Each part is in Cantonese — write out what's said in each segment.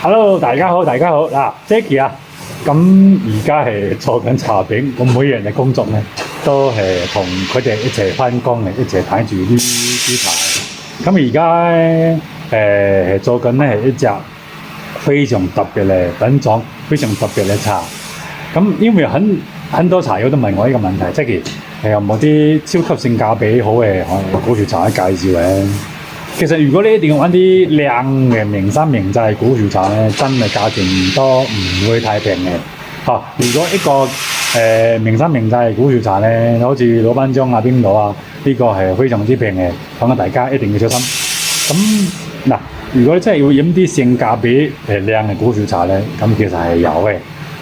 Hello，大家好，大家好。嗱，Jackie 啊，咁而家係做緊茶餅，我每日嘅工作咧都係同佢哋一齊翻工嘅，一齊睇住啲茶。咁而家係做緊咧係一隻非常特別嘅品種，非常特別嘅茶。咁因為很多茶友都問我呢個問題，Jackie 有冇啲超級性價比好嘅古樹茶介紹嘅？其實如果你一定要揾啲靚嘅名山名寨古樹茶咧，真係價錢都唔會太平嘅。如果一個名山名寨古樹茶咧，好似老班章啊邊度啊，呢個係非常之平嘅，咁啊大家一定要小心。咁嗱，如果你真係要飲啲性價比靚嘅古樹茶咧，咁其實係有嘅，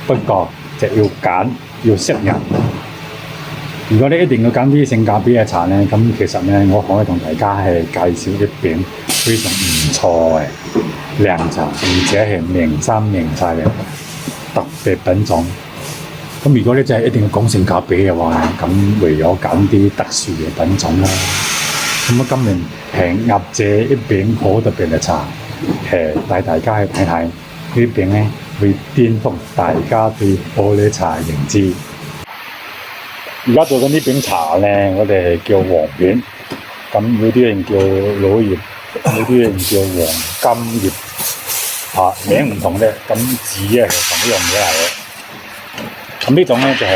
不過就要揀，要識人。如果你一定要揀啲性價比嘅茶咧，咁其實咧，我可以同大家係介紹一餅非常唔錯嘅靚茶，而且係名山名寨嘅特別品種。咁如果你真係一定要講性價比嘅話，咁唯有揀啲特殊嘅品種啦。咁啊，今年係鴨姐一餅好特別嘅茶，帶大家去睇睇呢餅咧，會顛覆大家對玻璃茶認知。而家做緊呢餅茶咧，我哋係叫黃片，咁有啲人叫老葉，有啲人叫黃金葉，名唔同咧，咁字咧係同一樣嘢嚟嘅。咁呢種咧就係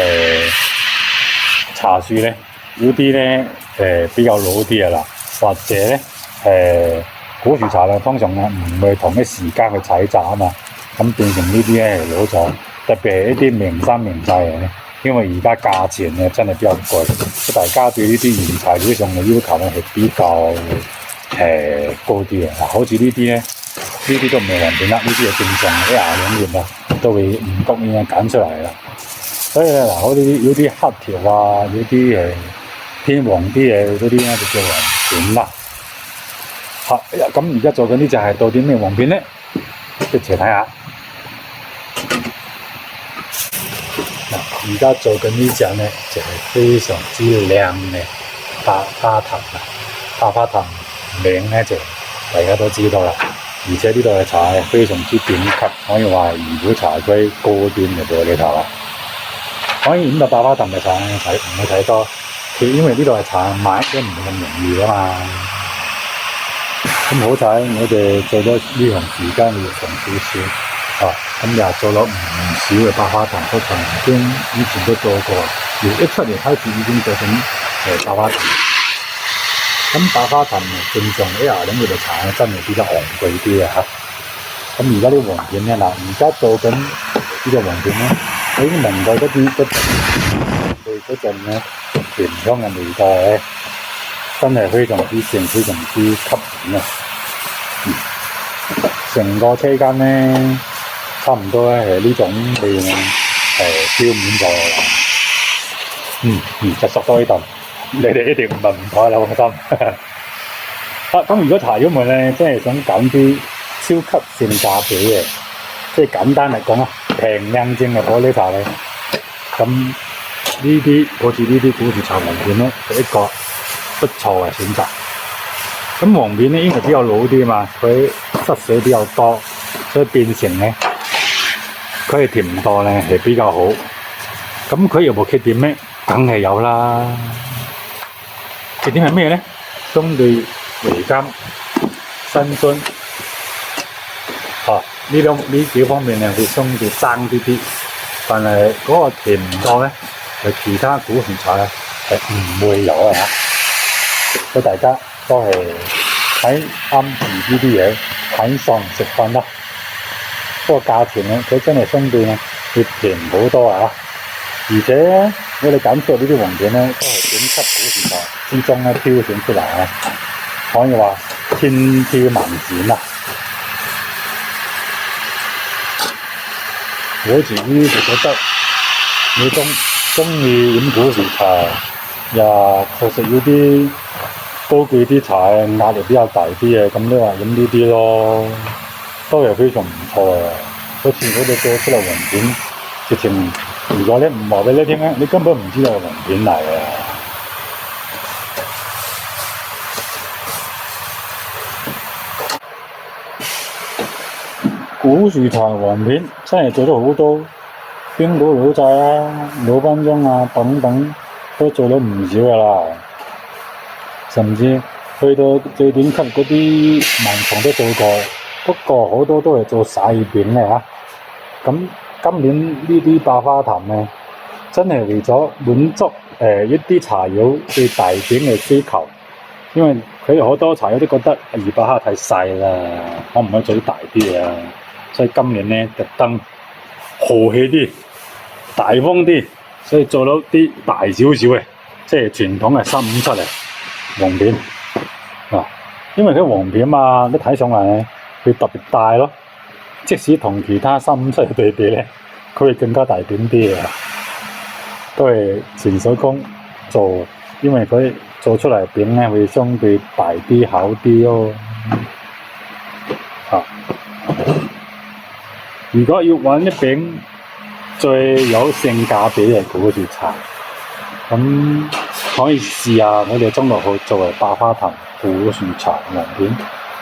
茶樹咧，有啲咧比較老啲嘅啦，或者咧古樹茶咧，通常咧唔會同一時間去採摘啊嘛，咁變成呢啲咧係老咗，特別係一啲名山名寨嘅咧。因為而家價錢咧真係比較貴，大家對呢啲原材料上嘅要求咧係比較高啲嘅。嗱，好似呢啲咧，呢啲都唔係黃片啦，呢啲係正常嘅22年啦，都會五谷已經揀出嚟啦。所以咧嗱，好似有啲黑條啊，有啲偏黃啲嘅嗰啲咧就叫黃片啦。咁而家做緊呢就係到底咩黃片咧？一齊睇下。而家做緊呢隻咧，就係非常之靚嘅百花藤啦。百花藤名咧就大家都知道啦，而且呢度嘅茶係非常之頂級，可以話係怡寶茶區高端嘅玻璃茶啦。可以飲到百花藤嘅茶咧，唔會睇多，因為呢度嘅茶買都唔係咁容易噶嘛。咁好彩，我哋做咗呢行時間要長少少。咁又做咗唔少嘅百花藤，都曾經以前都做過，由17年開始已經做緊百花藤。咁百花藤正常22年嘅茶咧，真係比較昂貴啲嘅嚇。咁而家啲黃片咧，而家做緊呢隻黃片咧，我已經聞到嗰陣咧甜香嘅味道咧，真係非常之正，非常之吸引啊！成個車間咧，差唔多咧係呢種味咧，標滿咗啦。就熟到呢度，你哋一定聞唔到啦，放心。咁如果茶友們咧，真係想揀啲超級性價比嘅，即係簡單嚟講啊，平靚正嘅玻璃茶咧，咁呢啲好似呢啲古樹茶黃片咧，係一個不錯嘅選擇。咁黃片咧，因為比較老啲嘛，佢濕水比較多，所以變成咧，佢係甜度咧係比較好。咁佢有冇缺點咩？梗係有啦。缺點係咩咧？相對回甘、辛酸，呢幾方面咧會相對爭啲，但係嗰個甜度咧係其他古樹茶咧係唔會有嘅嚇。所以大家都係睇啱自己啲嘢，睇餸食飯啦。不過價錢咧，佢真係相對咧會平好多啊！而且我哋揀出呢啲黃片咧，都係頂級古樹茶之中咧挑選出嚟啊，可以話千挑萬選啊！我自己就覺得，你中意飲古樹茶，又確實有啲高級啲茶壓力比較大啲嘅，咁你話飲呢啲咯，都係非常唔錯嘅。好似我哋做出嚟黃片，直情如果你唔話俾你聽咧，你根本唔知道係黃片嚟嘅。古樹茶黃片真係做咗好多，冰島老寨啊、老班章啊等等都做咗唔少噶啦，甚至去到最頂級嗰啲盲腸都做過，不過好多都係做細餅嘅嚇。咁今年呢啲百花壇咧，真係為咗滿足一啲茶友對大餅嘅需求，因為佢好多茶友都覺得200克太細啦，可唔可以做啲大啲啊？所以今年咧特登豪氣啲、大方啲，所以做到啲大少少嘅，即係傳統嘅357出嚟黃片啊！因為佢黃片嘛，你睇上嚟佢特別大咯，即使同其他357出嚟對比咧，佢會更加大點啲嘅，都係全手工做，因為佢做出嚟餅咧會相對大啲、厚啲咯。啊！如果要揾一餅最有性價比嘅古樹茶，咁可以試下我哋中六號作為百花壇古樹茶黃片。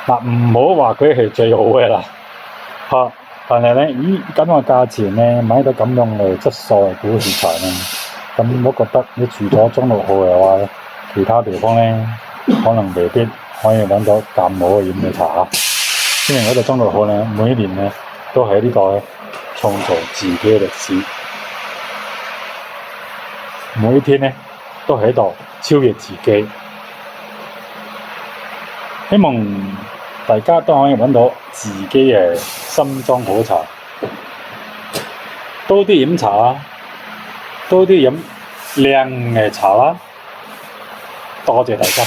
嗱，唔好話佢係最好嘅啦，嚇！但係咧，咁嘅價錢咧，買到咁樣嘅質素嘅古樹茶咧，咁我覺得你除咗中六號嘅話咧，其他地方咧可能未必可以揾到咁好嘅飲嘅茶。因為我哋中六號咧，每一年咧都喺呢度創造自己嘅歷史，每一天咧都喺度超越自己。希望大家都可以揾到自己嘅心中好茶，多啲飲茶啦，多啲飲靚嘅茶啦。多謝大家。